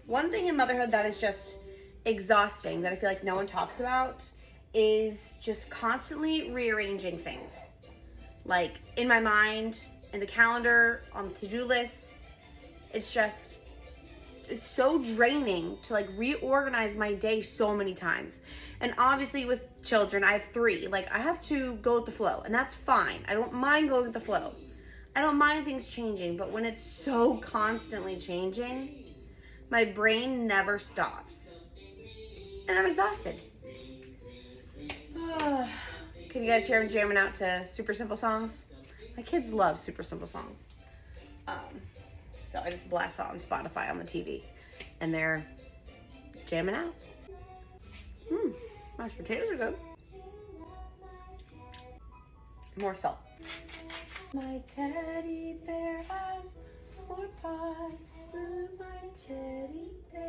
One thing in motherhood that is just exhausting that I feel like no one talks about is just constantly rearranging things. Like in my mind, in the calendar, on the to-do lists. It's so draining to like reorganize my day so many times. And obviously with children, I have 3. Like I have to go with the flow, and that's fine. I don't mind going with the flow. I don't mind things changing, but when it's so constantly changing, my brain never stops. And I'm exhausted. Can you guys hear him jamming out to super simple songs? My kids love super simple songs. So I just blast it on Spotify on the TV. And they're jamming out. Mashed potatoes are good. More salt. My teddy bear has 4 paws. My teddy bear